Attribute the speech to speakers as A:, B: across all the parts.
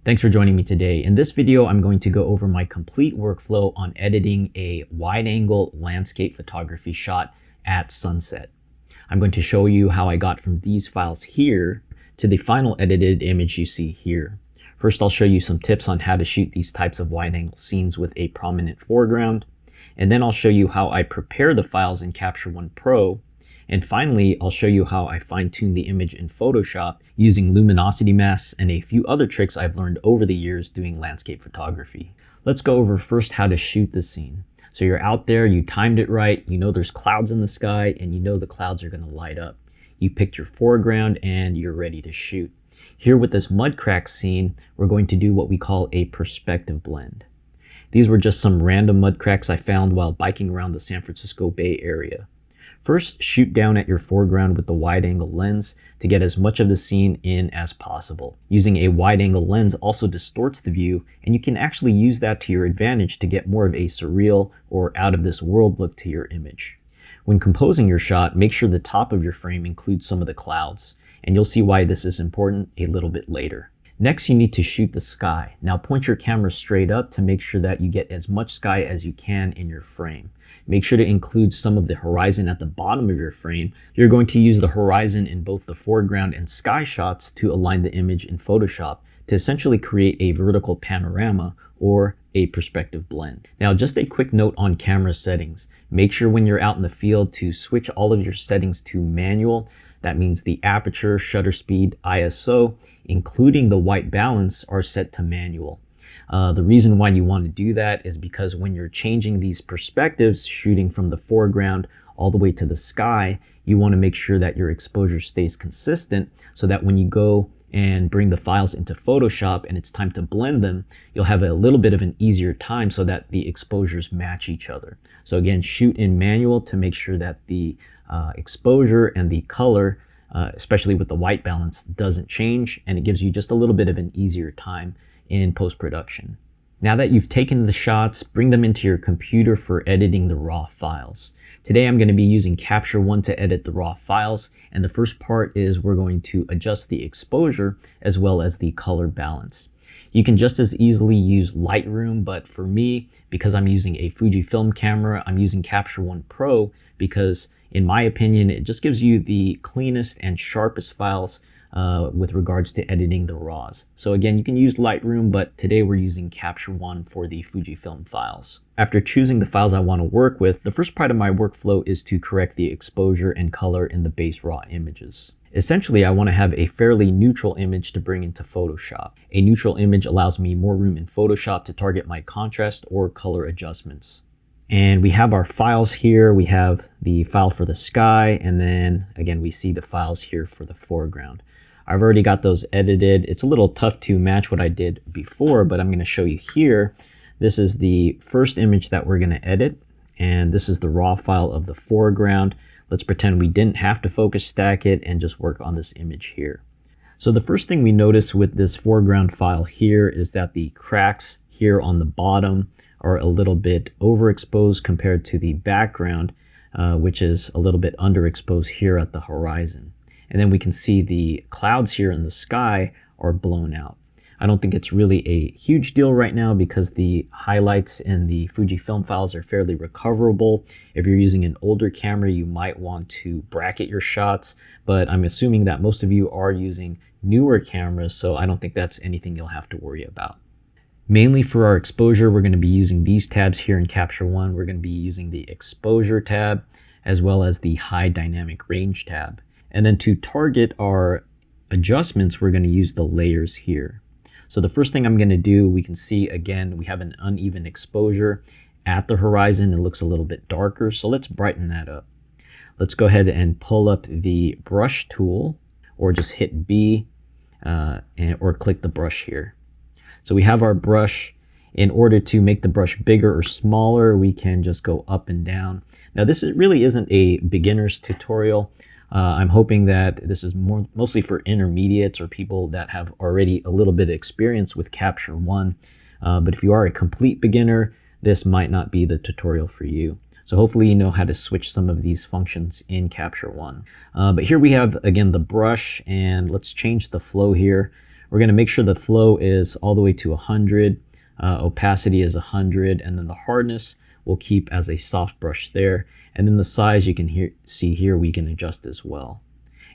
A: Thanks for joining me today. In this video, I'm going to go over my complete workflow on editing a wide-angle landscape photography shot at sunset. I'm going to show you how I got from these files here to the final edited image you see here. First, I'll show you some tips on how to shoot these types of wide-angle scenes with a prominent foreground. And then I'll show you how I prepare the files in Capture One Pro. And finally, I'll show you how I fine-tune the image in Photoshop using luminosity masks and a few other tricks I've learned over the years doing landscape photography. Let's go over first how to shoot the scene. So you're out there, you timed it right, you know there's clouds in the sky, and you know the clouds are gonna light up. You picked your foreground and you're ready to shoot. Here with this mud crack scene, we're going to do what we call a perspective blend. These were just some random mud cracks I found while biking around the San Francisco Bay Area. First, shoot down at your foreground with the wide-angle lens to get as much of the scene in as possible. Using a wide-angle lens also distorts the view, and you can actually use that to your advantage to get more of a surreal or out-of-this-world look to your image. When composing your shot, make sure the top of your frame includes some of the clouds, and you'll see why this is important a little bit later. Next, you need to shoot the sky. Now point your camera straight up to make sure that you get as much sky as you can in your frame. Make sure to include some of the horizon at the bottom of your frame. You're going to use the horizon in both the foreground and sky shots to align the image in Photoshop to essentially create a vertical panorama or a perspective blend. Now, just a quick note on camera settings. Make sure when you're out in the field to switch all of your settings to manual. That means the aperture, shutter speed, ISO, including the white balance are set to manual. The reason why you want to do that is because when you're changing these perspectives, shooting from the foreground all the way to the sky, you want to make sure that your exposure stays consistent so that when you go and bring the files into Photoshop and it's time to blend them, you'll have a little bit of an easier time so that the exposures match each other. So again, shoot in manual to make sure that the exposure and the color, especially with the white balance, doesn't change, and it gives you just a little bit of an easier time in post-production. Now that you've taken the shots, bring them into your computer for editing the raw files. Today I'm going to be using Capture One to edit the raw files, and the first part is we're going to adjust the exposure as well as the color balance. You can just as easily use Lightroom, but for me, because I'm using a Fuji film camera, I'm using Capture One Pro because, in my opinion, it just gives you the cleanest and sharpest files with regards to editing the RAWs. So again, you can use Lightroom, but today we're using Capture One for the Fujifilm files. After choosing the files I want to work with, the first part of my workflow is to correct the exposure and color in the base raw images. Essentially, I want to have a fairly neutral image to bring into Photoshop. A neutral image allows me more room in Photoshop to target my contrast or color adjustments. And we have our files here. We have the file for the sky, and then again, we see the files here for the foreground. I've already got those edited. It's a little tough to match what I did before, but I'm going to show you here. This is the first image that we're going to edit, and this is the raw file of the foreground. Let's pretend we didn't have to focus stack it and just work on this image here. So the first thing we notice with this foreground file here is that the cracks here on the bottom are a little bit overexposed compared to the background, which is a little bit underexposed here at the horizon. And then we can see the clouds here in the sky are blown out. I don't think it's really a huge deal right now because the highlights in the Fujifilm files are fairly recoverable. If you're using an older camera, you might want to bracket your shots, but I'm assuming that most of you are using newer cameras, so I don't think that's anything you'll have to worry about. Mainly for our exposure, we're going to be using these tabs here in Capture One. We're going to be using the Exposure tab as well as the High Dynamic Range tab. And then to target our adjustments, we're going to use the layers here. So the first thing I'm going to do, we can see again, we have an uneven exposure at the horizon. It looks a little bit darker, so let's brighten that up. Let's go ahead and pull up the brush tool, or just hit B or click the brush here. So we have our brush. In order to make the brush bigger or smaller, we can just go up and down. Now this really isn't a beginner's tutorial. I'm hoping that this is mostly for intermediates or people that have already a little bit of experience with Capture One. But if you are a complete beginner, this might not be the tutorial for you. So hopefully you know how to switch some of these functions in Capture One. But here we have, again, the brush, and let's change the flow here. we're going to make sure the flow is all the way to 100, opacity is 100, and then the hardness we'll keep as a soft brush there. And then the size you can see here we can adjust as well.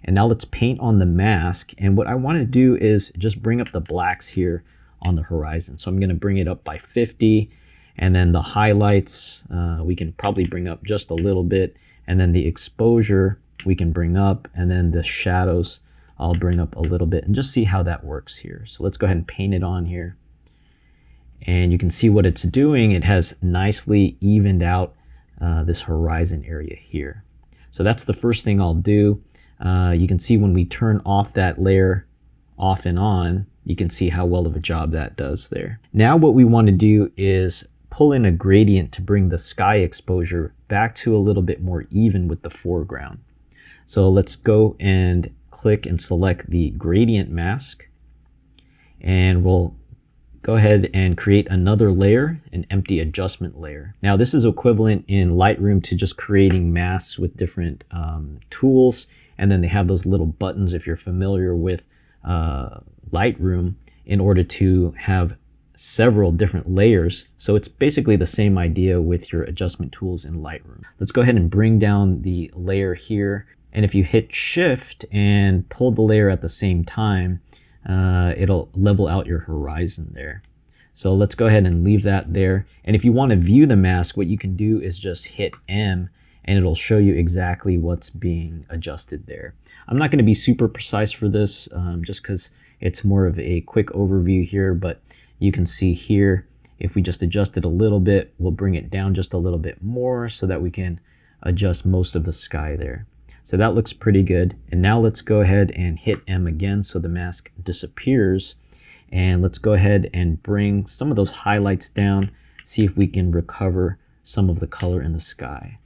A: And now let's paint on the mask. And what I want to do is just bring up the blacks here on the horizon. So I'm going to bring it up by 50. And then the highlights, we can probably bring up just a little bit. And then the exposure we can bring up. And then the shadows I'll bring up a little bit and just see how that works here. So let's go ahead and paint it on here. And you can see what it's doing. It has nicely evened out this horizon area here. So that's the first thing I'll do. You can see when we turn off that layer off and on, you can see how well of a job that does there. Now what we want to do is pull in a gradient to bring the sky exposure back to a little bit more even with the foreground. So let's go and click and select the gradient mask, and we'll go ahead and create another layer, an empty adjustment layer. Now this is equivalent in Lightroom to just creating masks with different tools, and then they have those little buttons if you're familiar with Lightroom in order to have several different layers. So it's basically the same idea with your adjustment tools in Lightroom. Let's go ahead and bring down the layer here. And if you hit Shift and pull the layer at the same time, it'll level out your horizon there. So let's go ahead and leave that there. And if you want to view the mask, what you can do is just hit M and it'll show you exactly what's being adjusted there. I'm not going to be super precise for this just because it's more of a quick overview here, but you can see here, if we just adjust it a little bit, we'll bring it down just a little bit more so that we can adjust most of the sky there. So that looks pretty good. And now let's go ahead and hit M again so the mask disappears. And let's go ahead and bring some of those highlights down, see if we can recover some of the color in the sky.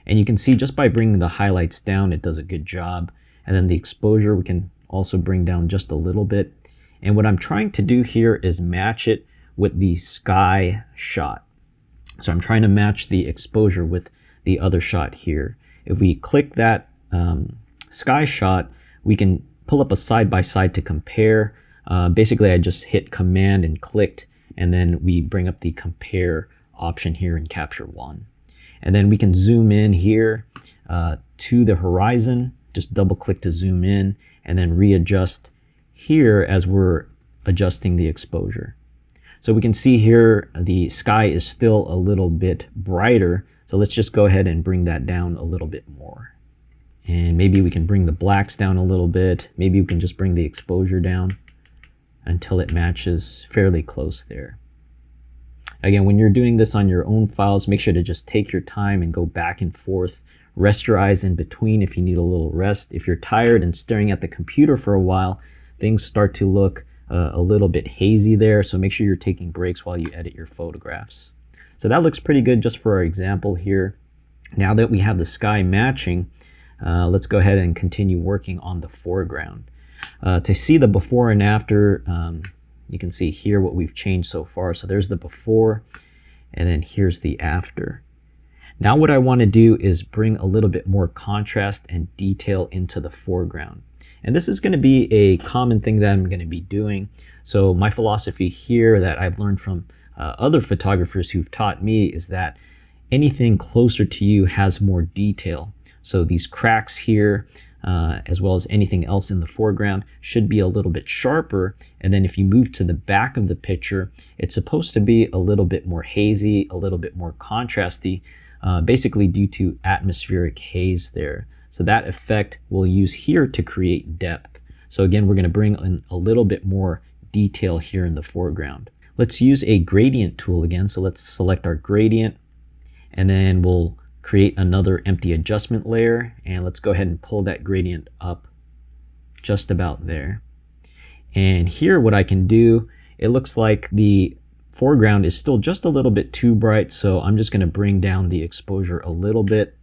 A: And you can see just by bringing the highlights down, it does a good job. And then the exposure we can also bring down just a little bit. And what I'm trying to do here is match it with the sky shot. So I'm trying to match the exposure with the other shot here. If we click that sky shot, we can pull up a side-by-side to compare. Basically, I just hit Command and clicked, and then we bring up the compare option here in Capture One. And then we can zoom in here to the horizon, just double-click to zoom in, and then readjust here as we're adjusting the exposure. So we can see here the sky is still a little bit brighter. So let's just go ahead and bring that down a little bit more. And maybe we can bring the blacks down a little bit. Maybe we can just bring the exposure down until it matches fairly close there. Again, when you're doing this on your own files, make sure to just take your time and go back and forth. Rest your eyes in between if you need a little rest. If you're tired and staring at the computer for a while, things start to look a little bit hazy there. So make sure you're taking breaks while you edit your photographs. So that looks pretty good just for our example here. Now that we have the sky matching, let's go ahead and continue working on the foreground. To see the before and after, you can see here what we've changed so far. So there's the before, and then here's the after. Now what I want to do is bring a little bit more contrast and detail into the foreground. And this is going to be a common thing that I'm going to be doing. So my philosophy here that I've learned from other photographers who've taught me is that anything closer to you has more detail. So these cracks here, as well as anything else in the foreground, should be a little bit sharper. And then if you move to the back of the picture, it's supposed to be a little bit more hazy, a little bit more contrasty, basically due to atmospheric haze there. So that effect we'll use here to create depth. So again, we're going to bring in a little bit more detail here in the foreground. Let's use a gradient tool again. So let's select our gradient, and then we'll create another empty adjustment layer, and let's go ahead and pull that gradient up just about there. And here what I can do, it looks like the foreground is still just a little bit too bright, so I'm just going to bring down the exposure a little bit,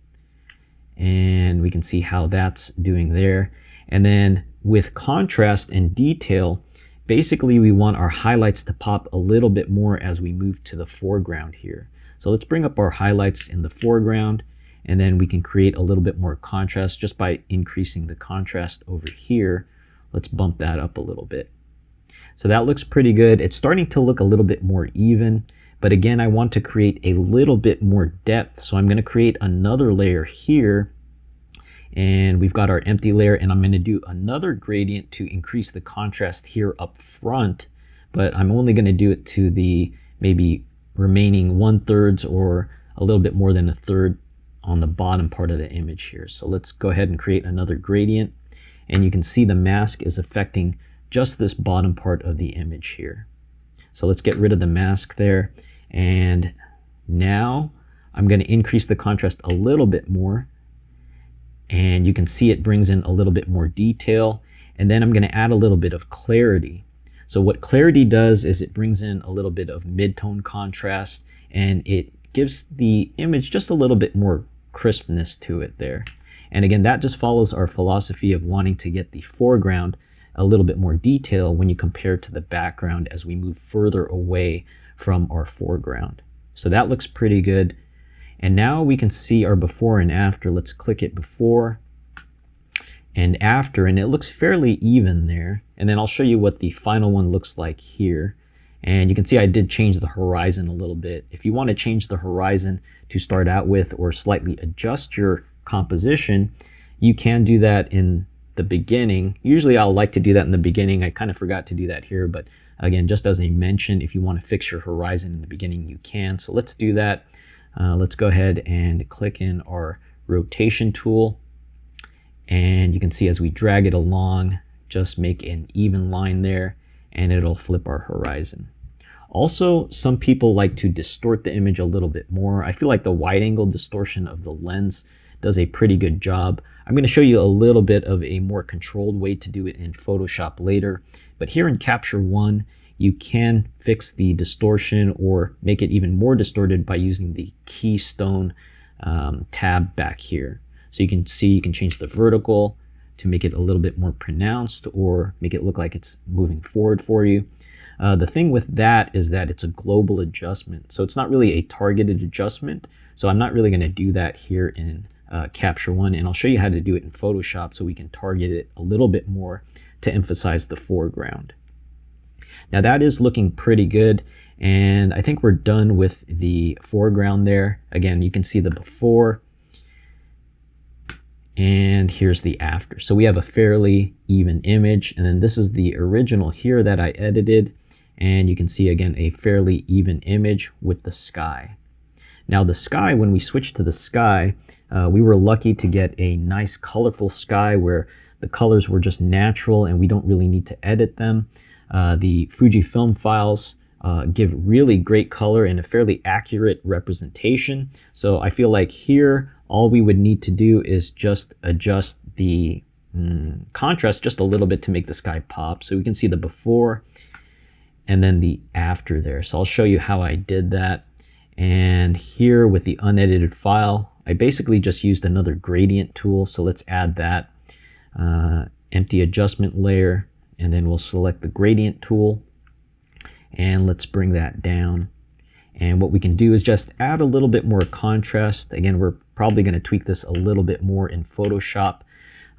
A: and we can see how that's doing there. And then with contrast and detail, basically we want our highlights to pop a little bit more as we move to the foreground here. So let's bring up our highlights in the foreground, and then we can create a little bit more contrast just by increasing the contrast over here. Let's bump that up a little bit. So that looks pretty good. It's starting to look a little bit more even, but again, I want to create a little bit more depth. So I'm going to create another layer here, and we've got our empty layer, and I'm going to do another gradient to increase the contrast here up front, but I'm only going to do it to the maybe remaining 1/3 or a little bit more than 1/3 on the bottom part of the image here. So let's go ahead and create another gradient, and you can see the mask is affecting just this bottom part of the image here. So let's get rid of the mask there, and now I'm going to increase the contrast a little bit more, and you can see it brings in a little bit more detail, and then I'm going to add a little bit of clarity. So what clarity does is it brings in a little bit of mid-tone contrast, and it gives the image just a little bit more crispness to it there. And again, that just follows our philosophy of wanting to get the foreground a little bit more detail when you compare to the background as we move further away from our foreground. So that looks pretty good. And now we can see our before and after. Let's click it before and after, and it looks fairly even there. And then I'll show you what the final one looks like here. And you can see I did change the horizon a little bit. If you want to change the horizon to start out with or slightly adjust your composition, you can do that in the beginning. Usually I'll like to do that in the beginning. I kind of forgot to do that here, but again, just as I mentioned, if you want to fix your horizon in the beginning, you can. So let's do that. Let's go ahead and click in our rotation tool, and you can see as we drag it along, just make an even line there, and it'll flip our horizon. Also, some people like to distort the image a little bit more. I feel like the wide angle distortion of the lens does a pretty good job. I'm going to show you a little bit of a more controlled way to do it in Photoshop later, but here in Capture One, you can fix the distortion or make it even more distorted by using the keystone tab back here. So you can see you can change the vertical to make it a little bit more pronounced or make it look like it's moving forward for you. The thing with that is that it's a global adjustment. So it's not really a targeted adjustment. So I'm not really going to do that here in Capture One, and I'll show you how to do it in Photoshop so we can target it a little bit more to emphasize the foreground. Now that is looking pretty good, and I think we're done with the foreground there. Again, you can see the before, and here's the after. So we have a fairly even image, and then this is the original here that I edited, and you can see again a fairly even image with the sky. Now the sky, when we switched to the sky, we were lucky to get a nice colorful sky where the colors were just natural and we don't really need to edit them. The Fuji film files give really great color and a fairly accurate representation. So I feel like here all we would need to do is just adjust the contrast just a little bit to make the sky pop. So we can see the before and then the after there. So I'll show you how I did that. And here with the unedited file, I basically just used another gradient tool. So let's add that empty adjustment layer, and then we'll select the gradient tool and let's bring that down. And what we can do is just add a little bit more contrast. Again, we're probably going to tweak this a little bit more in Photoshop.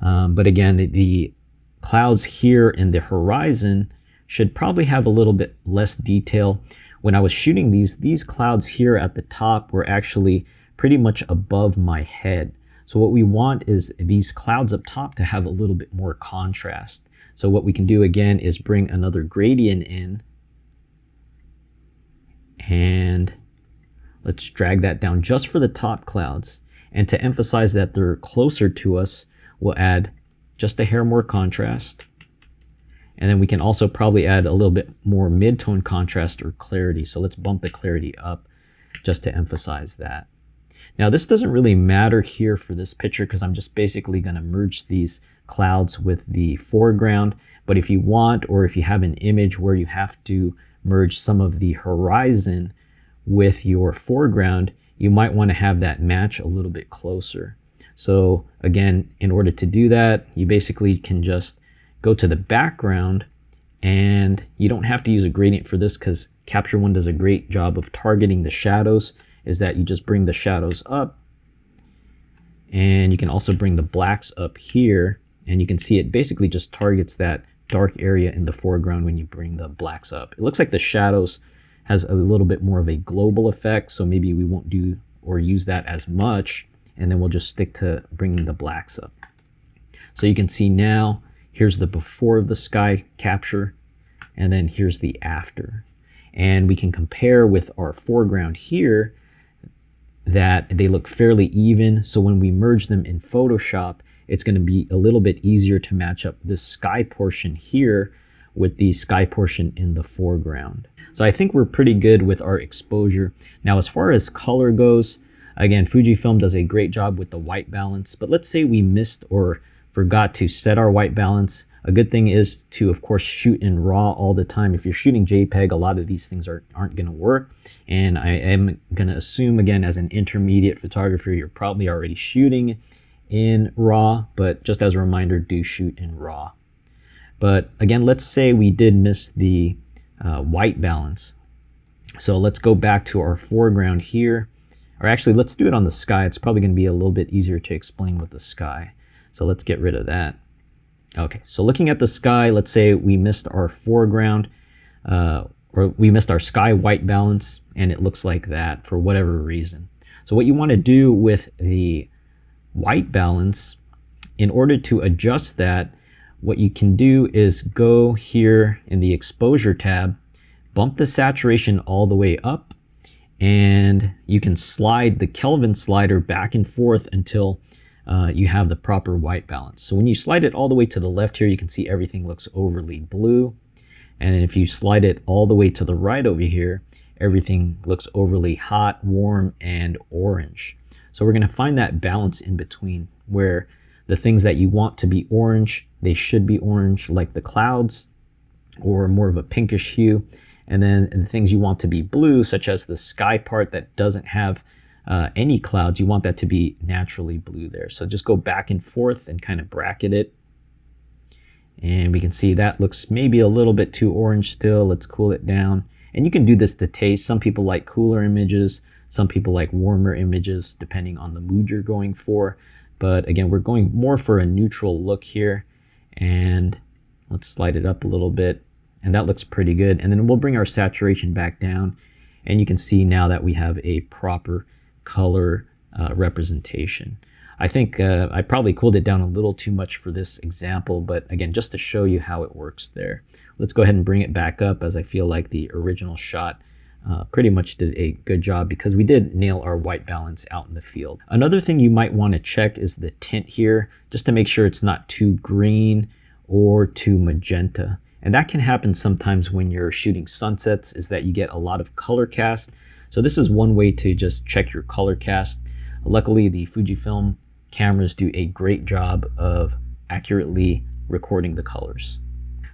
A: But again, the clouds here in the horizon should probably have a little bit less detail. When I was shooting these clouds here at the top were actually pretty much above my head. So what we want is these clouds up top to have a little bit more contrast. So what we can do again is bring another gradient in, and let's drag that down just for the top clouds. And to emphasize that they're closer to us, we'll add just a hair more contrast. And then we can also probably add a little bit more mid-tone contrast or clarity. So let's bump the clarity up just to emphasize that. Now this doesn't really matter here for this picture because I'm just basically going to merge these clouds with the foreground. But if you want, or if you have an image where you have to merge some of the horizon with your foreground, you might want to have that match a little bit closer. So again, in order to do that, you basically can just go to the background, and you don't have to use a gradient for this because Capture One does a great job of targeting the shadows, is that you just bring the shadows up, and you can also bring the blacks up here, and you can see it basically just targets that dark area in the foreground when you bring the blacks up. It looks like the shadows has a little bit more of a global effect, so maybe we won't do or use that as much, and then we'll just stick to bringing the blacks up. So you can see now, here's the before of the sky capture, and then here's the after. And we can compare with our foreground here that they look fairly even. So when we merge them in Photoshop, it's going to be a little bit easier to match up this sky portion here with the sky portion in the foreground. So I think we're pretty good with our exposure. Now, as far as color goes, again, Fujifilm does a great job with the white balance, but let's say we missed or forgot to set our white balance. A good thing is to, of course, shoot in RAW all the time. If you're shooting JPEG, a lot of these things aren't going to work. And I am going to assume, again, as an intermediate photographer, you're probably already shooting in RAW, but just as a reminder, do shoot in RAW. But again, let's say we did miss the white balance. So let's go back to our foreground here. Or actually, let's do it on the sky. It's probably going to be a little bit easier to explain with the sky. So let's get rid of that. Okay, so looking at the sky, let's say we missed our foreground, or we missed our sky white balance, and it looks like that for whatever reason. So what you want to do with the white balance, in order to adjust that, what you can do is go here in the exposure tab, bump the saturation all the way up, and you can slide the Kelvin slider back and forth until you have the proper white balance. So when you slide it all the way to the left here, you can see everything looks overly blue. And if you slide it all the way to the right over here, everything looks overly hot, warm, and orange. So we're going to find that balance in between where the things that you want to be orange, they should be orange, like the clouds, or more of a pinkish hue. And then the things you want to be blue, such as the sky part that doesn't have any clouds, you want that to be naturally blue there. So just go back and forth and kind of bracket it. And we can see that looks maybe a little bit too orange still. Let's cool it down. And you can do this to taste. Some people like cooler images. Some people like warmer images, depending on the mood you're going for. But again, we're going more for a neutral look here. And let's slide it up a little bit. And that looks pretty good. And then we'll bring our saturation back down. And you can see now that we have a proper color representation. I think I probably cooled it down a little too much for this example, but again, just to show you how it works there. Let's go ahead and bring it back up, as I feel like the original shot pretty much did a good job because we did nail our white balance out in the field. Another thing you might want to check is the tint here, just to make sure it's not too green or too magenta. And that can happen sometimes when you're shooting sunsets, is that you get a lot of color cast. So this is one way to just check your color cast. Luckily, the Fujifilm cameras do a great job of accurately recording the colors.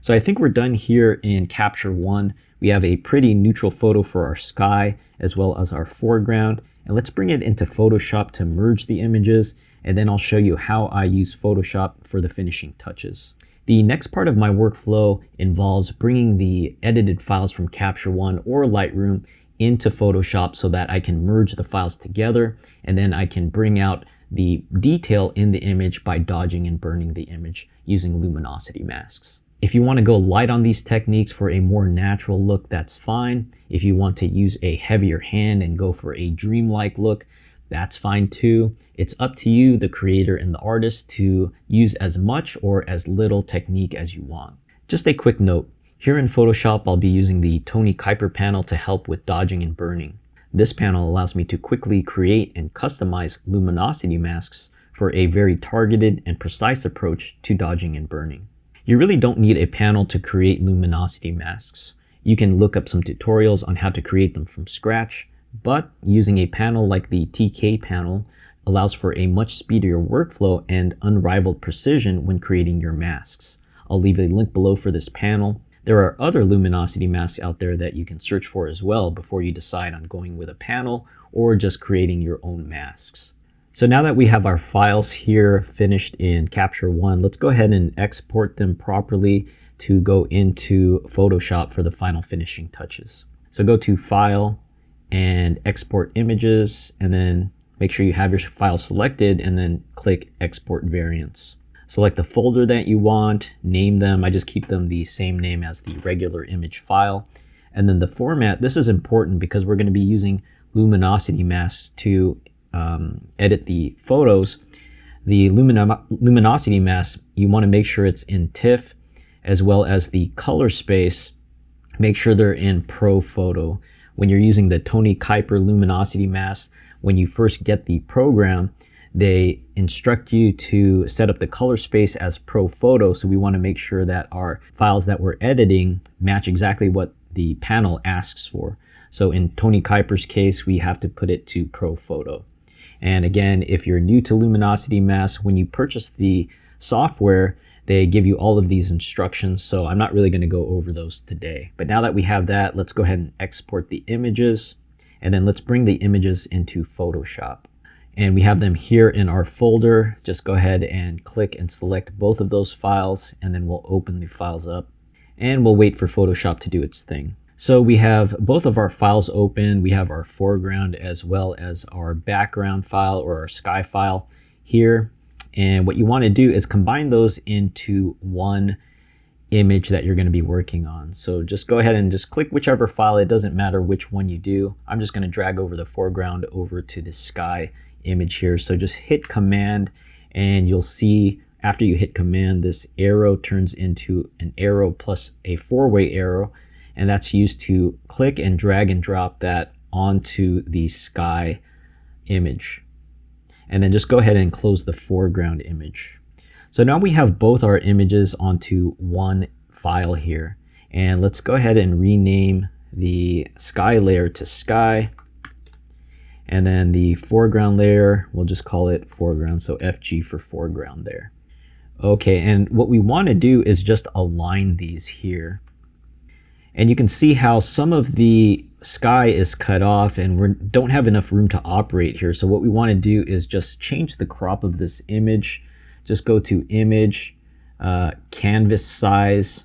A: So I think we're done here in Capture One. We have a pretty neutral photo for our sky as well as our foreground. And let's bring it into Photoshop to merge the images. And then I'll show you how I use Photoshop for the finishing touches. The next part of my workflow involves bringing the edited files from Capture One or Lightroom into Photoshop so that I can merge the files together, and then I can bring out the detail in the image by dodging and burning the image using luminosity masks. If you want to go light on these techniques for a more natural look, that's fine. If you want to use a heavier hand and go for a dreamlike look, that's fine too. It's up to you, the creator and the artist, to use as much or as little technique as you want. Just a quick note. Here in Photoshop, I'll be using the Tony Kuiper panel to help with dodging and burning. This panel allows me to quickly create and customize luminosity masks for a very targeted and precise approach to dodging and burning. You really don't need a panel to create luminosity masks. You can look up some tutorials on how to create them from scratch, but using a panel like the TK panel allows for a much speedier workflow and unrivaled precision when creating your masks. I'll leave a link below for this panel. There are other luminosity masks out there that you can search for as well before you decide on going with a panel or just creating your own masks. So now that we have our files here finished in Capture One, let's go ahead and export them properly to go into Photoshop for the final finishing touches. So go to File and Export Images, and then make sure you have your file selected and then click Export Variants. Select the folder that you want, name them. I just keep them the same name as the regular image file. And then the format, this is important because we're going to be using luminosity masks to edit the photos. The luminosity mask, you want to make sure it's in TIFF, as well as the color space. Make sure they're in Pro Photo. When you're using the Tony Kuiper luminosity mask, when you first get the program, they instruct you to set up the color space as Pro Photo. So we want to make sure that our files that we're editing match exactly what the panel asks for. So in Tony Kuiper's case, we have to put it to Pro Photo. And again, if you're new to luminosity masks, when you purchase the software, they give you all of these instructions. So I'm not really going to go over those today. But now that we have that, let's go ahead and export the images. And then let's bring the images into Photoshop. And we have them here in our folder. Just go ahead and click and select both of those files, and then we'll open the files up and we'll wait for Photoshop to do its thing. So we have both of our files open. We have our foreground as well as our background file, or our sky file here. And what you want to do is combine those into one image that you're going to be working on. So just go ahead and just click whichever file. It doesn't matter which one you do. I'm just going to drag over the foreground over to the sky image here. So just hit Command, and you'll see after you hit Command, this arrow turns into an arrow plus a four-way arrow, and that's used to click and drag and drop that onto the sky image. And then just go ahead and close the foreground image. So now we have both our images onto one file here. And let's go ahead and rename the sky layer to sky. And then the foreground layer, we'll just call it foreground. So FG for foreground there. Okay, and what we want to do is just align these here. And you can see how some of the sky is cut off and we don't have enough room to operate here. So what we want to do is just change the crop of this image. Just go to Image, Canvas Size,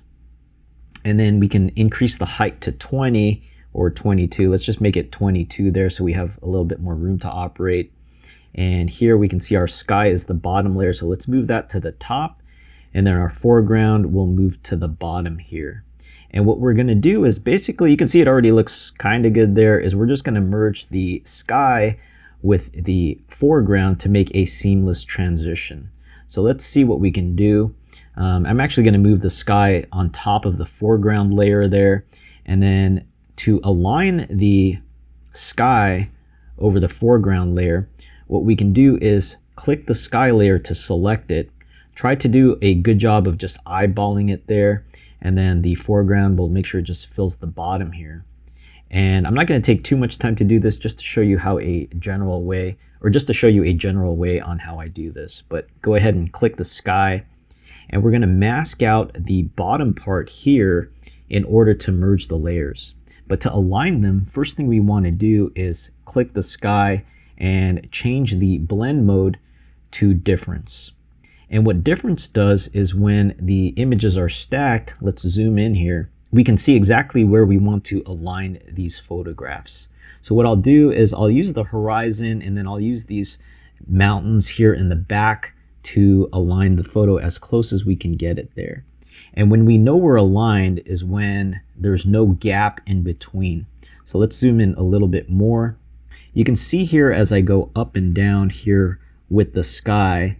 A: and then we can increase the height to 20 or 22. Let's just make it 22 there so we have a little bit more room to operate. And here we can see our sky is the bottom layer, so let's move that to the top, and then our foreground will move to the bottom here. And what we're going to do is basically, you can see it already looks kind of good there, is we're just going to merge the sky with the foreground to make a seamless transition. So let's see what we can do. I'm actually going to move the sky on top of the foreground layer there, and then to align the sky over the foreground layer, what we can do is click the sky layer to select it. Try to do a good job of just eyeballing it there, and then the foreground will make sure it just fills the bottom here. And I'm not going to take too much time to do this, just to show you how a general way, or just to show you a general way on how I do this. But go ahead and click the sky, and we're going to mask out the bottom part here in order to merge the layers. But to align them, first thing we want to do is click the sky and change the blend mode to difference. And what difference does is when the images are stacked, let's zoom in here, we can see exactly where we want to align these photographs. So what I'll do is I'll use the horizon, and then I'll use these mountains here in the back to align the photo as close as we can get it there. And when we know we're aligned is when there's no gap in between. So let's zoom in a little bit more. You can see here as I go up and down here with the sky,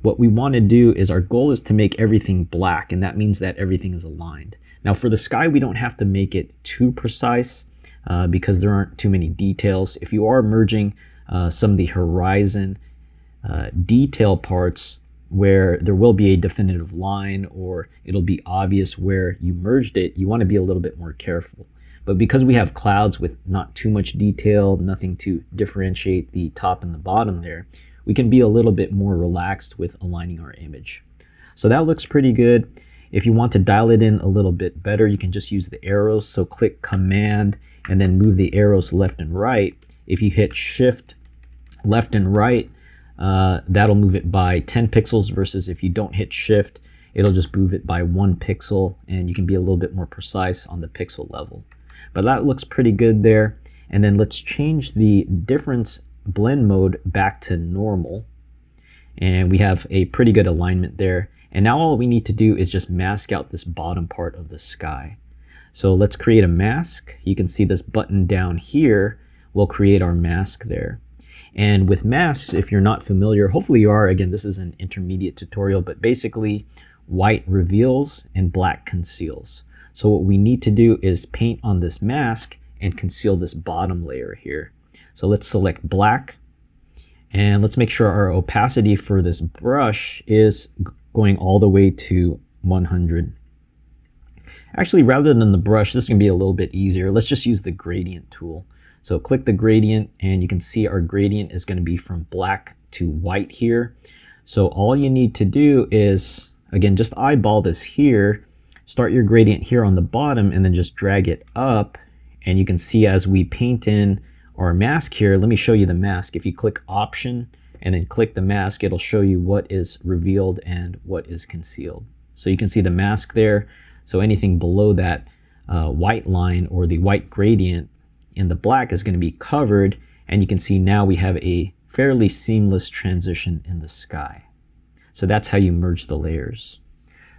A: what we want to do is our goal is to make everything black, and that means that everything is aligned. Now for the sky, we don't have to make it too precise because there aren't too many details. If you are merging some of the horizon detail parts where there will be a definitive line or it'll be obvious where you merged it, you want to be a little bit more careful. But because we have clouds with not too much detail, nothing to differentiate the top and the bottom there, we can be a little bit more relaxed with aligning our image. So that looks pretty good. If you want to dial it in a little bit better, you can just use the arrows. So click Command and then move the arrows left and right. If you hit Shift left and right, that'll move it by 10 pixels versus if you don't hit Shift, it'll just move it by 1 pixel, and you can be a little bit more precise on the pixel level. But that looks pretty good there. And then let's change the difference blend mode back to normal. And we have a pretty good alignment there. And now all we need to do is just mask out this bottom part of the sky. So let's create a mask. You can see this button down here will create our mask there. And with masks, if you're not familiar, hopefully you are, again, this is an intermediate tutorial, but basically white reveals and black conceals. So what we need to do is paint on this mask and conceal this bottom layer here. So let's select black, and let's make sure our opacity for this brush is going all the way to 100. Actually, rather than the brush, this is going to be a little bit easier. Let's just use the gradient tool. So click the gradient, and you can see our gradient is going to be from black to white here. So all you need to do is, again, just eyeball this here, start your gradient here on the bottom, and then just drag it up. And you can see as we paint in our mask here, let me show you the mask. If you click Option and then click the mask, it'll show you what is revealed and what is concealed. So you can see the mask there. So anything below that white line or the white gradient in the black is going to be covered, and you can see now we have a fairly seamless transition in the sky. So that's how you merge the layers.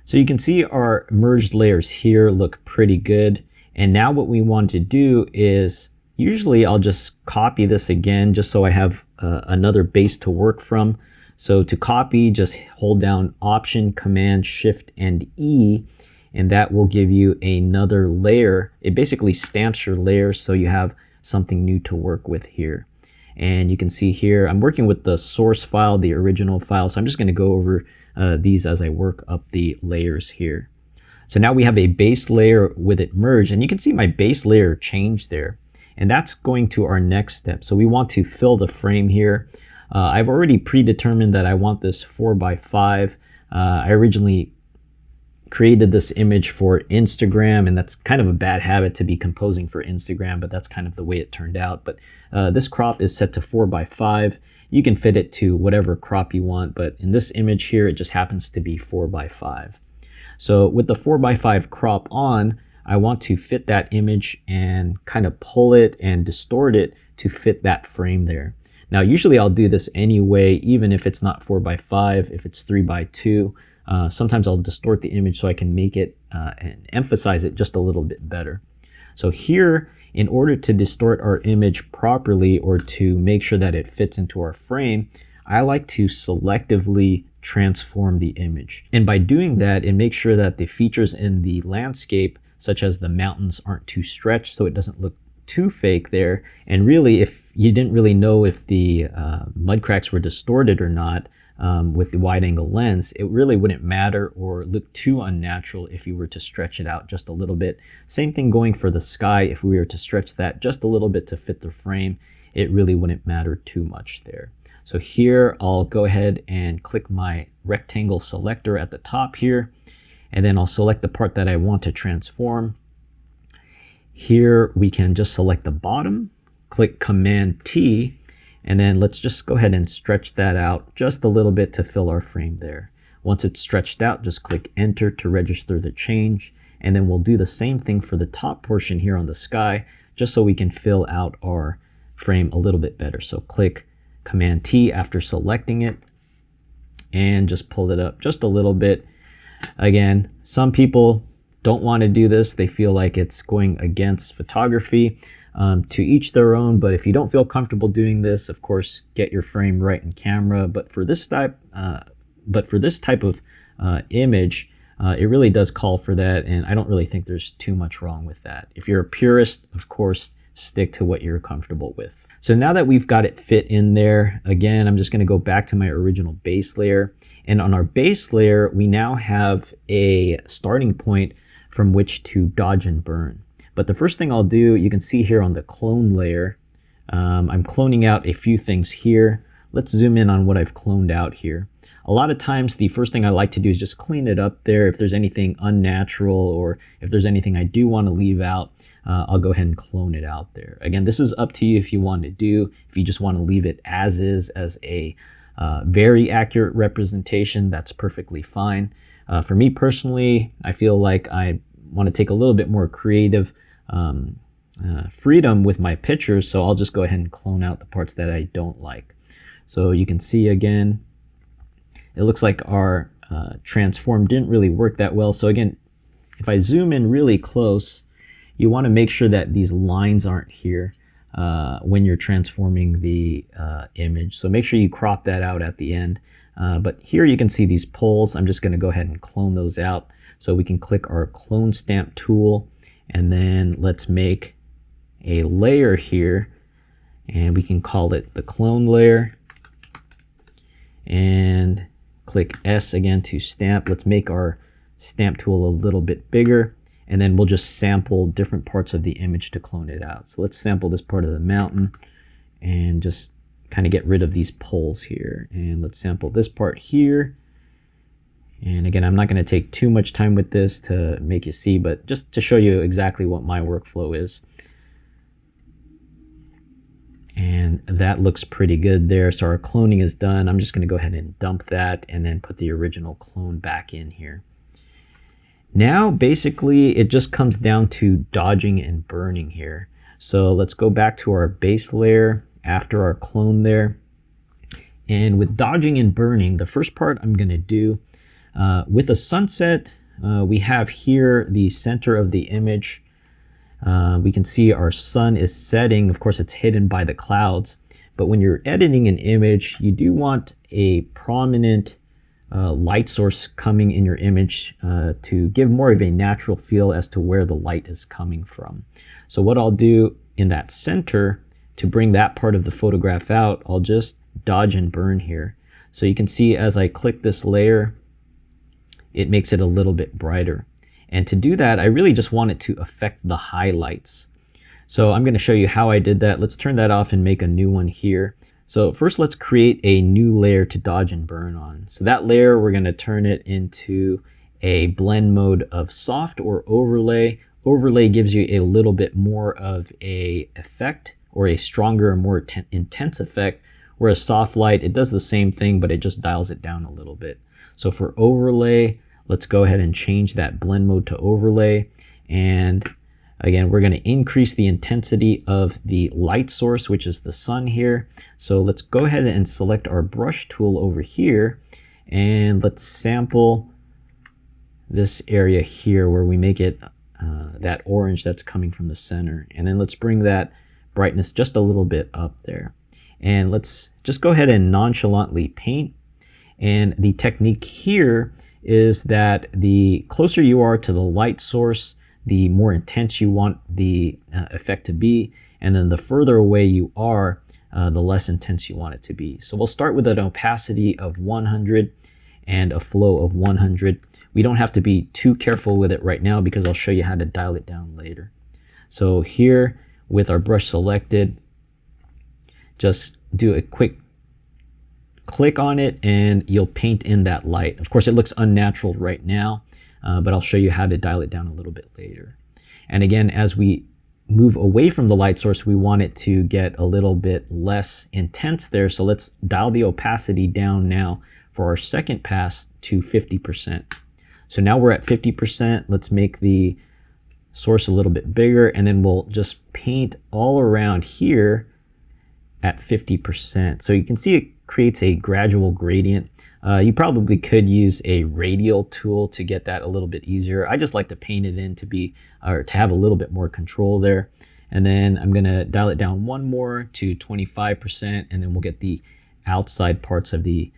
A: So you can see our merged layers here look pretty good. And now what we want to do is, usually I'll just copy this again just so I have another base to work from. So to copy, just hold down Option, Command, Shift, and E, and that will give you another layer. It basically stamps your layers so you have something new to work with here. And you can see here, I'm working with the source file, the original file, so I'm just going to go over these as I work up the layers here. So now we have a base layer with it merged, and you can see my base layer change there. And that's going to our next step. So we want to fill the frame here. I've already predetermined that I want this 4x5. I originally created this image for Instagram, and that's kind of a bad habit to be composing for Instagram, but that's kind of the way it turned out. But this crop is set to 4x5. You can fit it to whatever crop you want, but in this image here, it just happens to be 4x5. So with the 4x5 crop on, I want to fit that image and kind of pull it and distort it to fit that frame there. Now, usually I'll do this anyway, even if it's not 4x5, if it's 3x2. Sometimes I'll distort the image so I can make it and emphasize it just a little bit better. So here, in order to distort our image properly or to make sure that it fits into our frame, I like to selectively transform the image. And by doing that, it makes sure that the features in the landscape, such as the mountains, aren't too stretched so it doesn't look too fake there. And really, if you didn't really know if the mud cracks were distorted or not, with the wide angle lens, it really wouldn't matter or look too unnatural if you were to stretch it out just a little bit. Same thing going for the sky. If we were to stretch that just a little bit to fit the frame, it really wouldn't matter too much there. So here I'll go ahead and click my rectangle selector at the top here, and then I'll select the part that I want to transform. Here we can just select the bottom, click Command T, and then let's just go ahead and stretch that out just a little bit to fill our frame there. Once it's stretched out, just click Enter to register the change. And then we'll do the same thing for the top portion here on the sky, just so we can fill out our frame a little bit better. So click Command T after selecting it and just pull it up just a little bit. Again, some people don't want to do this. They feel like it's going against photography. To each their own, but if you don't feel comfortable doing this, of course, get your frame right in camera. But for this type of image, it really does call for that, and I don't really think there's too much wrong with that. If you're a purist, of course, stick to what you're comfortable with. So now that we've got it fit in there, again, I'm just going to go back to my original base layer, and on our base layer, we now have a starting point from which to dodge and burn. But the first thing I'll do, you can see here on the clone layer, I'm cloning out a few things here. Let's zoom in on what I've cloned out here. A lot of times, the first thing I like to do is just clean it up there. If there's anything unnatural or if there's anything I do want to leave out, I'll go ahead and clone it out there. Again, this is up to you if you want to do. If you just want to leave it as is, as a very accurate representation, that's perfectly fine. For me personally, I feel like I want to take a little bit more creative freedom with my pictures, so I'll just go ahead and clone out the parts that I don't like. So you can see again, it looks like our transform didn't really work that well. So again, if I zoom in really close, you want to make sure that these lines aren't here when you're transforming the image. So make sure you crop that out at the end. But here you can see these poles. I'm just going to go ahead and clone those out. So we can click our clone stamp tool, and then let's make a layer here, and we can call it the clone layer, and click S again to stamp. Let's make our stamp tool a little bit bigger, and then we'll just sample different parts of the image to clone it out. So let's sample this part of the mountain and just kind of get rid of these poles here. And let's sample this part here. And again, I'm not going to take too much time with this to make you see, but just to show you exactly what my workflow is. And that looks pretty good there. So our cloning is done. I'm just going to go ahead and dump that and then put the original clone back in here. Now, basically, it just comes down to dodging and burning here. So let's go back to our base layer after our clone there. And with dodging and burning, the first part I'm going to do with a sunset, we have here the center of the image. We can see our sun is setting. Of course, it's hidden by the clouds. But when you're editing an image, you do want a prominent light source coming in your image to give more of a natural feel as to where the light is coming from. So what I'll do in that center to bring that part of the photograph out, I'll just dodge and burn here. So you can see as I click this layer, it makes it a little bit brighter. And to do that, I really just want it to affect the highlights. So I'm going to show you how I did that. Let's turn that off and make a new one here. So first, let's create a new layer to dodge and burn on. So that layer, we're going to turn it into a blend mode of soft or overlay. Overlay gives you a little bit more of a effect, or a stronger and more intense effect, whereas soft light, it does the same thing, but it just dials it down a little bit. So for overlay, let's go ahead and change that blend mode to overlay. And again, we're going to increase the intensity of the light source, which is the sun here. So let's go ahead and select our brush tool over here, and let's sample this area here where we make it that orange that's coming from the center. And then let's bring that brightness just a little bit up there. And let's just go ahead and nonchalantly paint. And the technique here is that the closer you are to the light source, the more intense you want the effect to be. And then the further away you are, the less intense you want it to be. So we'll start with an opacity of 100 and a flow of 100. We don't have to be too careful with it right now because I'll show you how to dial it down later. So here, with our brush selected, just do a quick click on it and you'll paint in that light. Of course, it looks unnatural right now, but I'll show you how to dial it down a little bit later. And again, as we move away from the light source, we want it to get a little bit less intense there. So let's dial the opacity down now for our second pass to 50%. So now we're at 50%. Let's make the source a little bit bigger, and then we'll just paint all around here at 50%. So you can see it creates a gradual gradient. You probably could use a radial tool to get that a little bit easier. I just like to paint it in to be, or to have a little bit more control there. And then I'm gonna dial it down one more to 25%, and then we'll get the outside parts of the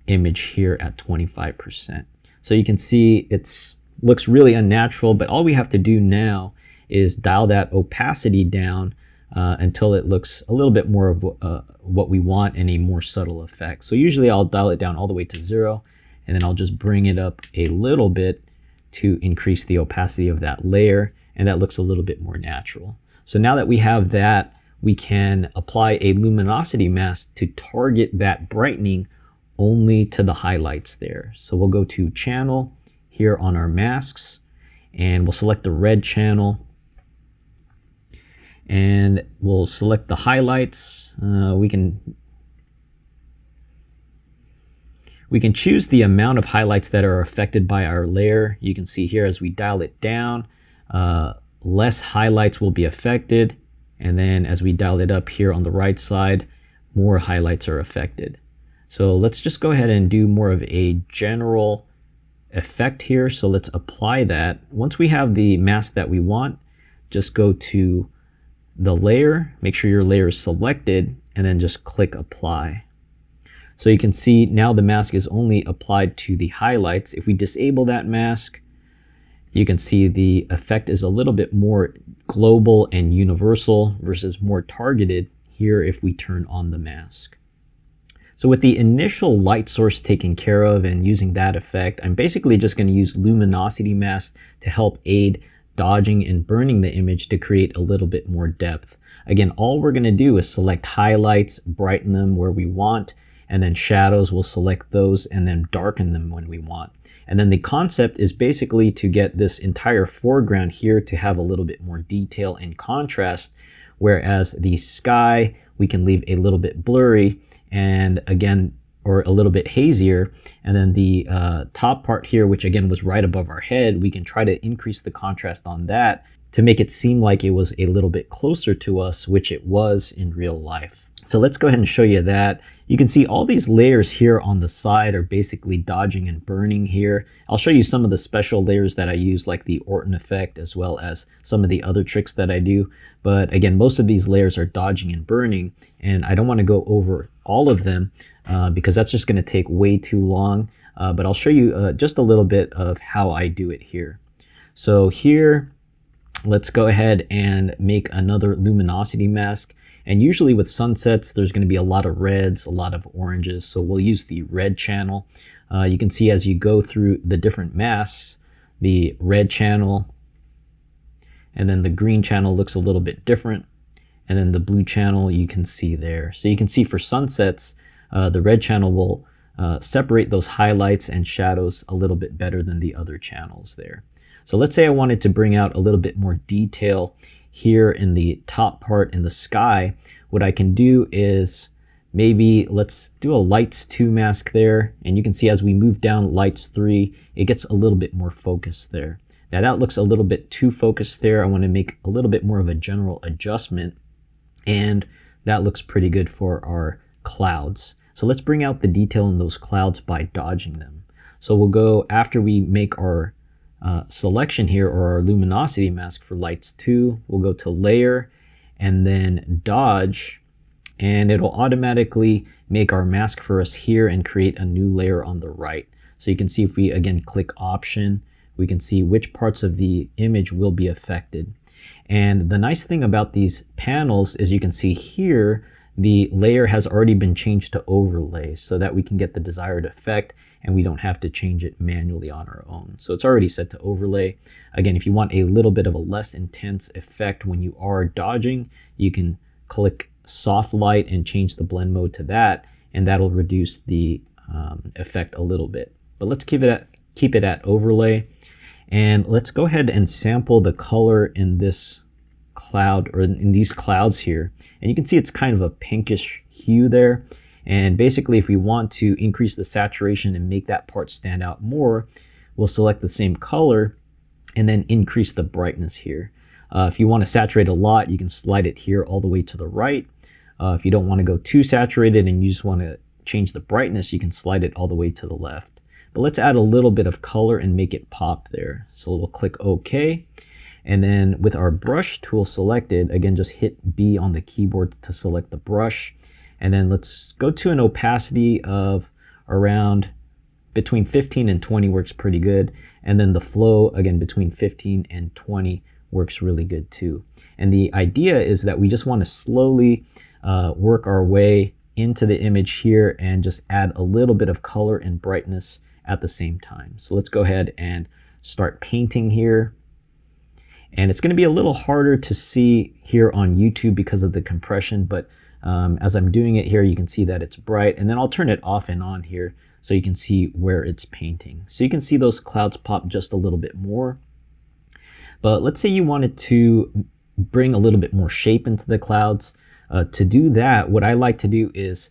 A: image here at 25%. So you can see it looks really unnatural, but all we have to do now is dial that opacity down until it looks a little bit more of what we want and a more subtle effect. So usually I'll dial it down all the way to 0, and then I'll just bring it up a little bit to increase the opacity of that layer, and that looks a little bit more natural. So now that we have that, we can apply a luminosity mask to target that brightening only to the highlights there. So we'll go to channel here on our masks, and we'll select the red channel, and we'll select the highlights. We can choose the amount of highlights that are affected by our layer. You can see here as we dial it down, less highlights will be affected, and then as we dial it up here on the right side, more highlights are affected. So let's just go ahead and do more of a general effect here. So let's apply that. Once we have the mask that we want, just go to the layer, make sure your layer is selected, and then just click apply. So you can see now the mask is only applied to the highlights. If we disable that mask, you can see the effect is a little bit more global and universal versus more targeted here if we turn on the mask. So with the initial light source taken care of and using that effect, I'm basically just going to use luminosity mask to help aid dodging and burning the image to create a little bit more depth. Again, all we're going to do is select highlights, brighten them where we want, and then shadows, we'll select those and then darken them when we want. And then the concept is basically to get this entire foreground here to have a little bit more detail and contrast, whereas the sky we can leave a little bit blurry and again, or a little bit hazier. And then the top part here, which again was right above our head, we can try to increase the contrast on that to make it seem like it was a little bit closer to us, which it was in real life. So let's go ahead and show you that. You can see all these layers here on the side are basically dodging and burning here. I'll show you some of the special layers that I use, like the Orton effect, as well as some of the other tricks that I do. But again, most of these layers are dodging and burning, and I don't want to go over all of them because that's just going to take way too long. But I'll show you just a little bit of how I do it here. So here, let's go ahead and make another luminosity mask. And usually with sunsets, there's going to be a lot of reds, a lot of oranges. So we'll use the red channel. You can see as you go through the different masks, the red channel and then the green channel looks a little bit different. And then the blue channel you can see there. So you can see for sunsets, the red channel will separate those highlights and shadows a little bit better than the other channels there. So let's say I wanted to bring out a little bit more detail here in the top part in the sky. What I can do is maybe let's do a lights 2 mask there, and you can see as we move down lights 3, it gets a little bit more focused there. Now that looks a little bit too focused there. I want to make a little bit more of a general adjustment, and that looks pretty good for our clouds. So let's bring out the detail in those clouds by dodging them. So we'll go, after we make our selection here, or our luminosity mask for lights 2, we'll go to layer and then dodge, and it'll automatically make our mask for us here and create a new layer on the right. So you can see if we again click option, we can see which parts of the image will be affected. And the nice thing about these panels is you can see here the layer has already been changed to overlay so that we can get the desired effect and we don't have to change it manually on our own. So it's already set to overlay. Again, if you want a little bit of a less intense effect when you are dodging, you can click soft light and change the blend mode to that, and that'll reduce the effect a little bit. But let's keep it at overlay, and let's go ahead and sample the color in this cloud, or in these clouds here. And you can see it's kind of a pinkish hue there. And basically, if we want to increase the saturation and make that part stand out more, we'll select the same color and then increase the brightness here. If you want to saturate a lot, you can slide it here all the way to the right. If you don't want to go too saturated and you just want to change the brightness, you can slide it all the way to the left. But let's add a little bit of color and make it pop there. So we'll click OK. And then with our brush tool selected, again, just hit B on the keyboard to select the brush. And then let's go to an opacity of around between 15 and 20 works pretty good. And then the flow, again, between 15 and 20 works really good too. And the idea is that we just want to slowly work our way into the image here and just add a little bit of color and brightness at the same time. So let's go ahead and start painting here. And it's going to be a little harder to see here on YouTube because of the compression, but as I'm doing it here, you can see that it's bright, and then I'll turn it off and on here so you can see where it's painting. So you can see those clouds pop just a little bit more. But let's say you wanted to bring a little bit more shape into the clouds. To do that, what I like to do is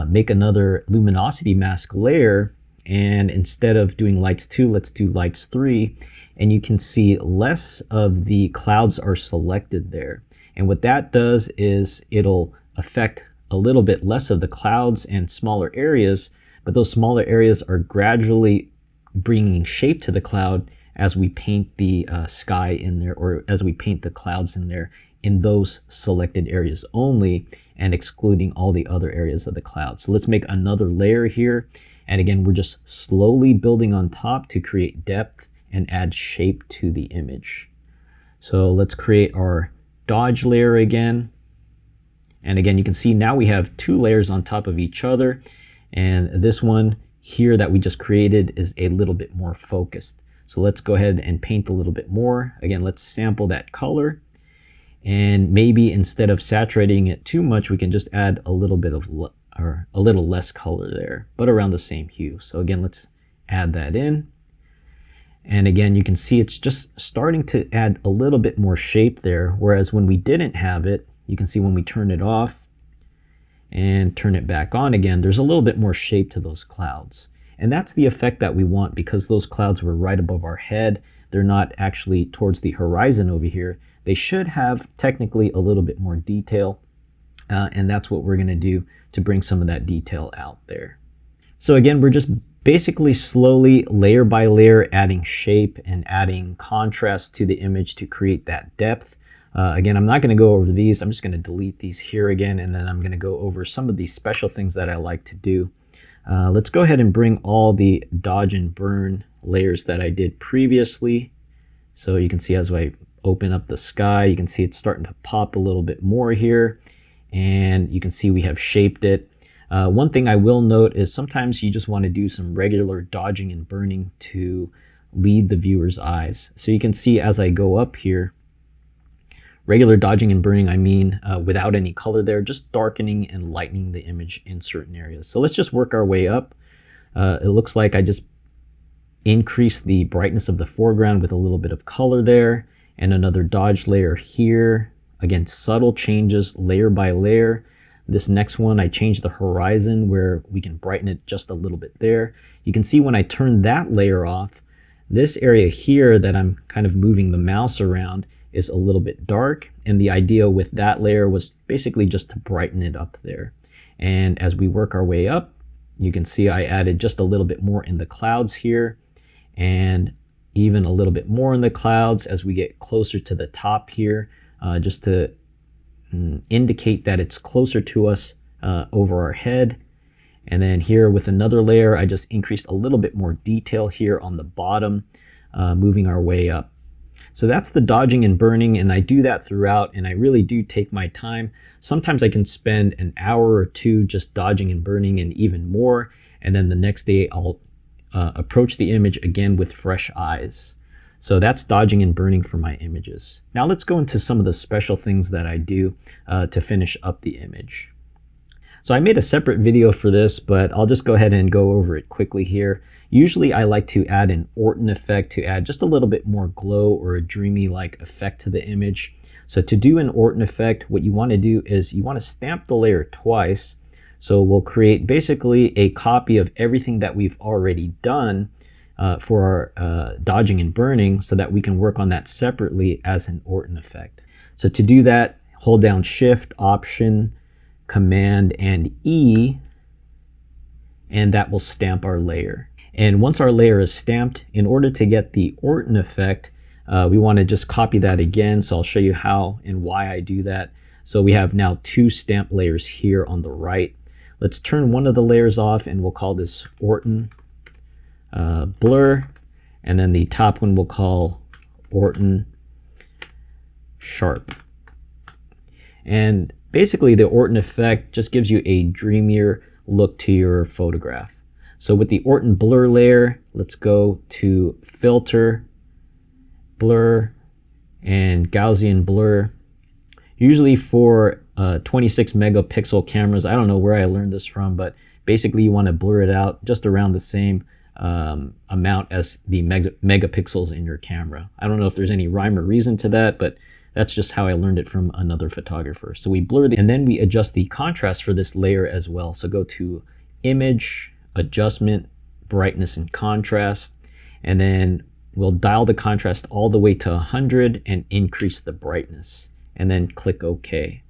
A: make another luminosity mask layer, and instead of doing lights 2, let's do lights 3, and you can see less of the clouds are selected there. And what that does is it'll affect a a little bit less of the clouds and smaller areas, but those smaller areas are gradually bringing shape to the cloud as we paint the sky in there, or as we paint the clouds in there, in those selected areas only, and excluding all the other areas of the cloud. So let's make another layer here. And again, we're just slowly building on top to create depth and add shape to the image. So let's create our dodge layer again. And again, you can see now we have two layers on top of each other. And this one here that we just created is a little bit more focused. So let's go ahead and paint a little bit more. Again, let's sample that color. And maybe instead of saturating it too much, we can just add a little bit of, or a little less color there, but around the same hue. So again, let's add that in. And again, you can see it's just starting to add a little bit more shape there. Whereas when we didn't have it, you can see when we turn it off and turn it back on again, there's a little bit more shape to those clouds. And that's the effect that we want, because those clouds were right above our head. They're not actually towards the horizon over here. They should have technically a little bit more detail. And that's what we're going to do to bring some of that detail out there. So again, we're just basically slowly, layer by layer, adding shape and adding contrast to the image to create that depth. Again, I'm not going to go over these. I'm just going to delete these here again, and then I'm going to go over some of these special things that I like to do. Let's go ahead and bring all the dodge and burn layers that I did previously. So you can see as I open up the sky, you can see it's starting to pop a little bit more here. And you can see we have shaped it. One thing I will note is sometimes you just want to do some regular dodging and burning to lead the viewer's eyes. So you can see as I go up here, regular dodging and burning, I mean without any color there, just darkening and lightening the image in certain areas. So let's just work our way up. It looks like I just increased the brightness of the foreground with a little bit of color there, and another dodge layer here. Again, subtle changes layer by layer. This next one, I changed the horizon where we can brighten it just a little bit there. You can see when I turn that layer off, this area here that I'm kind of moving the mouse around is a little bit dark. And the idea with that layer was basically just to brighten it up there. And as we work our way up, you can see I added just a little bit more in the clouds here, and even a little bit more in the clouds as we get closer to the top here. Just to indicate that it's closer to us over our head. And then here with another layer, I just increased a little bit more detail here on the bottom, moving our way up. So that's the dodging and burning, and I do that throughout, and I really do take my time. Sometimes I can spend an hour or two just dodging and burning, and even more, and then the next day I'll approach the image again with fresh eyes. So that's dodging and burning for my images. Now let's go into some of the special things that I do to finish up the image. So I made a separate video for this, but I'll just go ahead and go over it quickly here. Usually I like to add an Orton effect to add just a little bit more glow or a dreamy like effect to the image. So to do an Orton effect, what you want to do is you want to stamp the layer twice. So we'll create basically a copy of everything that we've already done for our dodging and burning, so that we can work on that separately as an Orton effect. So to do that, hold down Shift, Option, Command, and E, and that will stamp our layer. And once our layer is stamped, in order to get the Orton effect, we want to just copy that again. So I'll show you how and why I do that. So we have now two stamp layers here on the right. Let's turn one of the layers off, and we'll call this Orton blur, and then the top one we'll call Orton sharp. And basically the Orton effect just gives you a dreamier look to your photograph. So with the Orton blur layer, let's go to Filter, Blur, and Gaussian blur. Usually for 26 megapixel cameras, I don't know where I learned this from, but basically you want to blur it out just around the same amount as the megapixels in your camera. I don't know if there's any rhyme or reason to that, but that's just how I learned it from another photographer. So we blur and then we adjust the contrast for this layer as well. So go to Image, Adjustment, Brightness and Contrast, and then we'll dial the contrast all the way to 100 and increase the brightness, and then click OK.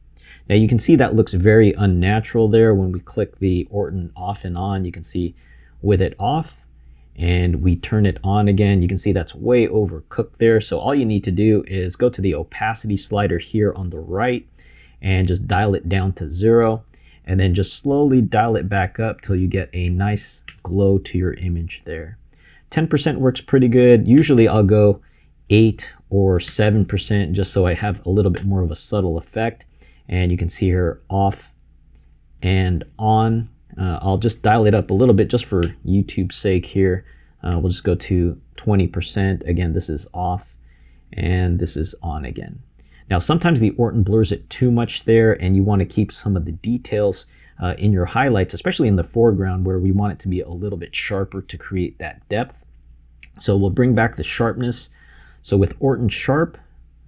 A: Now you can see that looks very unnatural there. When we click the Orton off and on, you can see with it off, and we turn it on again, you can see that's way overcooked there. So all you need to do is go to the opacity slider here on the right and just dial it down to 0, and then just slowly dial it back up till you get a nice glow to your image there. 10% works pretty good. Usually I'll go 8 or 7% just so I have a little bit more of a subtle effect. And you can see here off and on. I'll just dial it up a little bit just for YouTube's sake here. We'll just go to 20%. Again, this is off and this is on again. Now sometimes the Orton blurs it too much there, and you want to keep some of the details in your highlights, especially in the foreground where we want it to be a little bit sharper to create that depth. So we'll bring back the sharpness. So with Orton Sharp,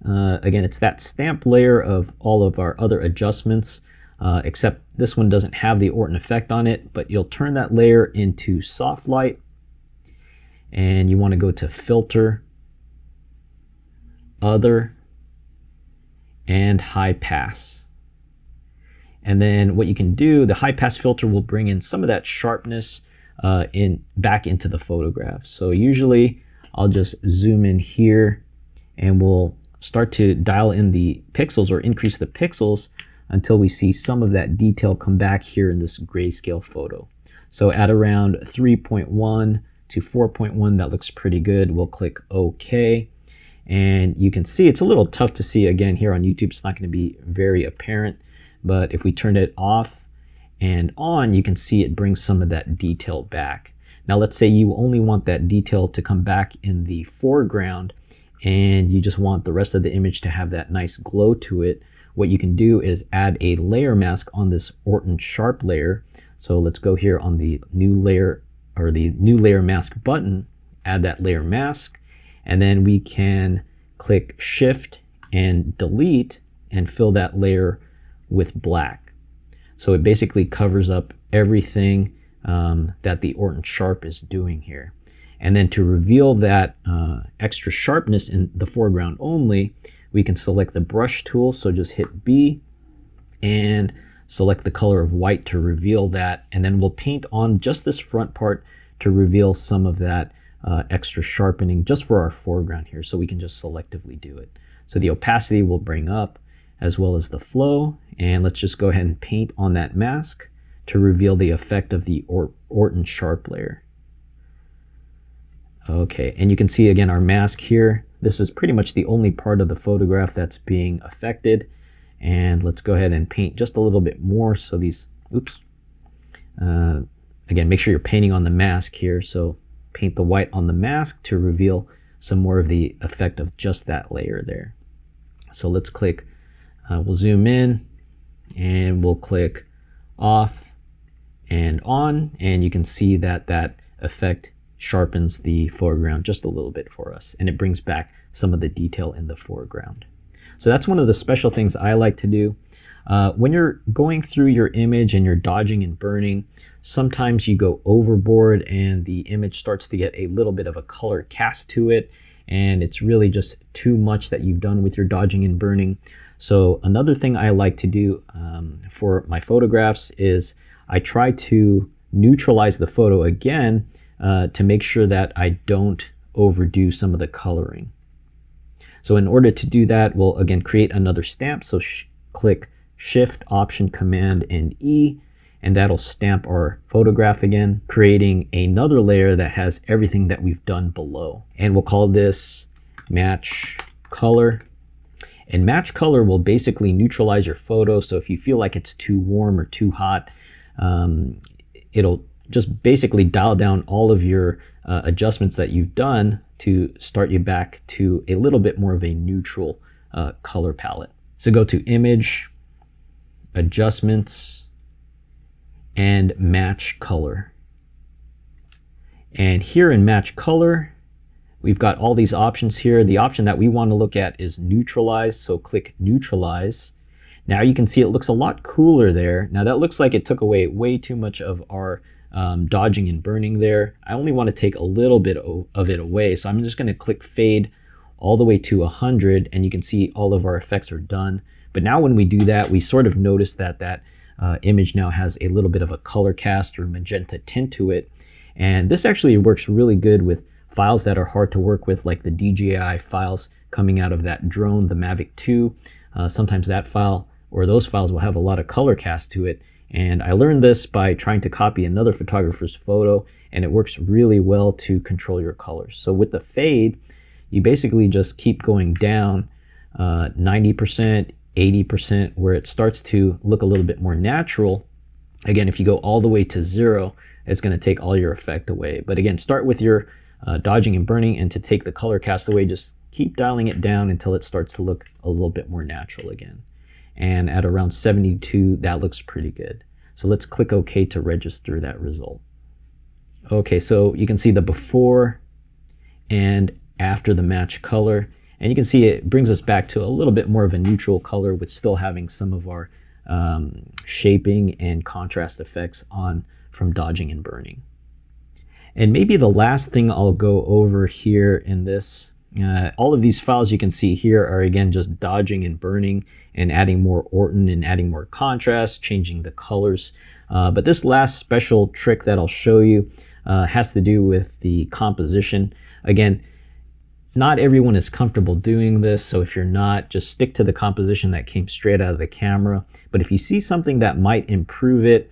A: again, it's that stamp layer of all of our other adjustments, except this one doesn't have the Orton effect on it, but you'll turn that layer into soft light, and you want to go to filter, other, and high pass. And then what you can do, the high pass filter will bring in some of that sharpness back into the photograph. So usually I'll just zoom in here and we'll start to dial in the pixels or increase the pixels until we see some of that detail come back here in this grayscale photo. So at around 3.1 to 4.1, that looks pretty good. We'll click OK. And you can see it's a little tough to see again here on YouTube. It's not going to be very apparent. But if we turn it off and on, you can see it brings some of that detail back. Now let's say you only want that detail to come back in the foreground, and you just want the rest of the image to have that nice glow to it. What you can do is add a layer mask on this Orton Sharp layer. So let's go here on the new layer, or the new layer mask button, add that layer mask, and then we can click Shift and delete and fill that layer with black. So it basically covers up everything that the Orton Sharp is doing here. And then to reveal that extra sharpness in the foreground only, we can select the brush tool. So just hit B and select the color of white to reveal that. And then we'll paint on just this front part to reveal some of that extra sharpening just for our foreground here. So we can just selectively do it. So the opacity will bring up as well as the flow. And let's just go ahead and paint on that mask to reveal the effect of the Orton Sharp layer. Okay, and you can see again our mask here. This is pretty much the only part of the photograph that's being affected. And let's go ahead and paint just a little bit more. So these, again, make sure you're painting on the mask here. So paint the white on the mask to reveal some more of the effect of just that layer there. So let's click, we'll zoom in and we'll click off and on, and you can see that that effect sharpens the foreground just a little bit for us, and it brings back some of the detail in the foreground. So that's one of the special things I like to do. When you're going through your image and you're dodging and burning, sometimes you go overboard and the image starts to get a little bit of a color cast to it, and it's really just too much that you've done with your dodging and burning. So another thing I like to do for my photographs is I try to neutralize the photo again to make sure that I don't overdo some of the coloring. So in order to do that, we'll again create another stamp. So click Shift, Option, Command, and E, and that'll stamp our photograph again, creating another layer that has everything that we've done below. And we'll call this Match Color. And Match Color will basically neutralize your photo. So if you feel like it's too warm or too hot, it'll just basically dial down all of your adjustments that you've done to start you back to a little bit more of a neutral color palette. So go to Image, Adjustments, and Match Color. And here in Match Color, we've got all these options here. The option that we want to look at is Neutralize, so click Neutralize. Now you can see it looks a lot cooler there. Now that looks like it took away way too much of our dodging and burning there. I only want to take a little bit of it away, so I'm just going to click Fade all the way to 100, and you can see all of our effects are done. But now when we do that, we sort of notice that that image now has a little bit of a color cast or magenta tint to it. And this actually works really good with files that are hard to work with, like the DJI files coming out of that drone, the Mavic 2. Sometimes that file or those files will have a lot of color cast to it. And I learned this by trying to copy another photographer's photo, and it works really well to control your colors. So with the fade, you basically just keep going down 90%, 80%, where it starts to look a little bit more natural. Again, if you go all the way to 0, it's going to take all your effect away. But again, start with your dodging and burning, and to take the color cast away, just keep dialing it down until it starts to look a little bit more natural again. And at around 72, that looks pretty good. So let's click OK to register that result. Okay, so you can see the before and after the match color. And you can see it brings us back to a little bit more of a neutral color with still having some of our shaping and contrast effects on from dodging and burning. And maybe the last thing I'll go over here in this, all of these files you can see here are again just dodging and burning and adding more Orton and adding more contrast, changing the colors. But this last special trick that I'll show you has to do with the composition. Again, not everyone is comfortable doing this, so if you're not, just stick to the composition that came straight out of the camera. But if you see something that might improve it,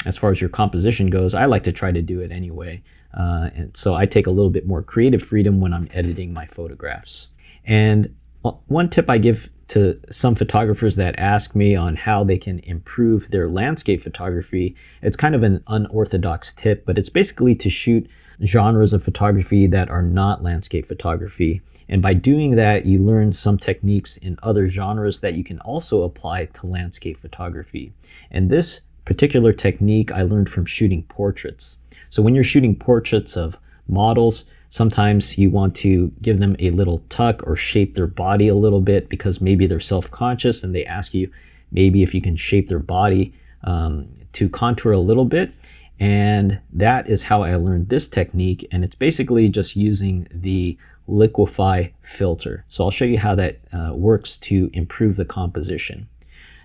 A: as far as your composition goes, I like to try to do it anyway. And so I take a little bit more creative freedom when I'm editing my photographs. And one tip I give to some photographers that ask me on how they can improve their landscape photography, it's kind of an unorthodox tip, but it's basically to shoot genres of photography that are not landscape photography. And by doing that, you learn some techniques in other genres that you can also apply to landscape photography. And this particular technique I learned from shooting portraits. So when you're shooting portraits of models, sometimes you want to give them a little tuck or shape their body a little bit because maybe they're self-conscious and they ask you maybe if you can shape their body to contour a little bit. And that is how I learned this technique, and it's basically just using the liquify filter. So I'll show you how that works to improve the composition.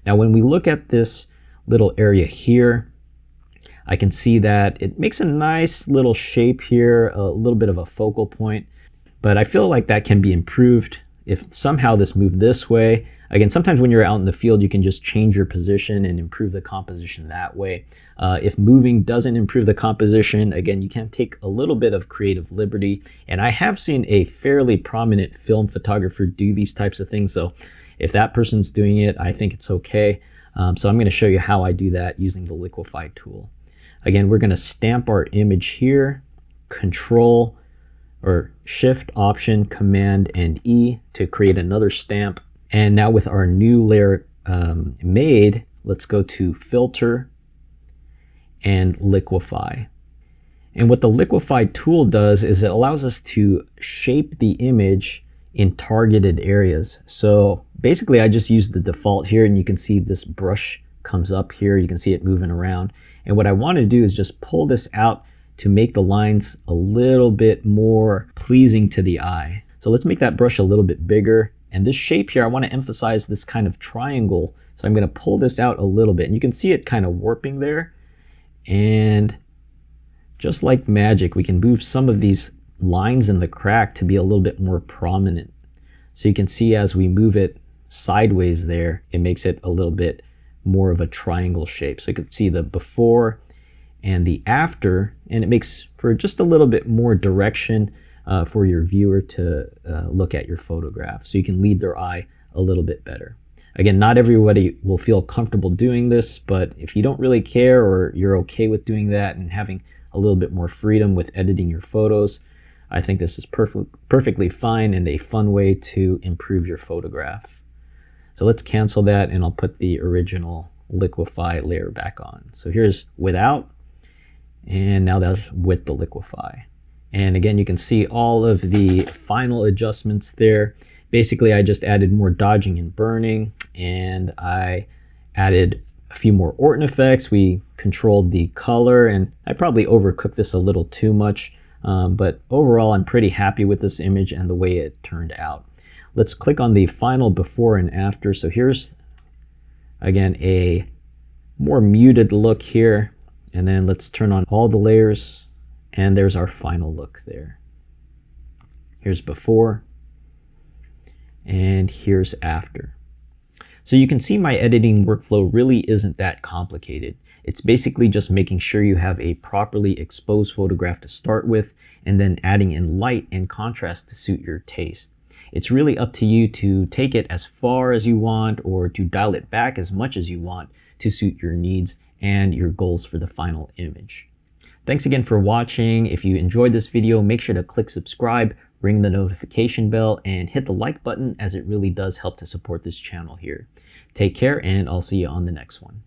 A: Now when we look at this little area here, I can see that it makes a nice little shape here, a little bit of a focal point, but I feel like that can be improved if somehow this moved this way. Again, sometimes when you're out in the field, you can just change your position and improve the composition that way. If moving doesn't improve the composition, again, you can take a little bit of creative liberty. And I have seen a fairly prominent film photographer do these types of things. So if that person's doing it, I think it's okay. So I'm going to show you how I do that using the liquify tool. Again, we're going to stamp our image here, Control or Shift, Option, Command, and E to create another stamp. And now with our new layer made, let's go to Filter and Liquify. And what the Liquify tool does is it allows us to shape the image in targeted areas. So basically I just use the default here, and you can see this brush comes up here. You can see it moving around. And what I want to do is just pull this out to make the lines a little bit more pleasing to the eye. So let's make that brush a little bit bigger. And this shape here, I want to emphasize this kind of triangle. So I'm going to pull this out a little bit. And you can see it kind of warping there. And just like magic, we can move some of these lines in the crack to be a little bit more prominent. So you can see as we move it sideways there, it makes it a little bit more of a triangle shape. So you can see the before and the after, and it makes for just a little bit more direction for your viewer to look at your photograph. So you can lead their eye a little bit better. Again, not everybody will feel comfortable doing this, but if you don't really care or you're okay with doing that and having a little bit more freedom with editing your photos, I think this is perfectly fine and a fun way to improve your photograph. So let's cancel that, and I'll put the original liquify layer back on. So here's without, and now that's with the liquify. And again, you can see all of the final adjustments there. Basically, I just added more dodging and burning, and I added a few more Orton effects. We controlled the color, and I probably overcooked this a little too much, but overall, I'm pretty happy with this image and the way it turned out. Let's click on the final before and after. So here's, again, a more muted look here. And then let's turn on all the layers. And there's our final look there. Here's before. And here's after. So you can see my editing workflow really isn't that complicated. It's basically just making sure you have a properly exposed photograph to start with, and then adding in light and contrast to suit your taste. It's really up to you to take it as far as you want or to dial it back as much as you want to suit your needs and your goals for the final image. Thanks again for watching. If you enjoyed this video, make sure to click subscribe, ring the notification bell, and hit the like button, as it really does help to support this channel here. Take care, and I'll see you on the next one.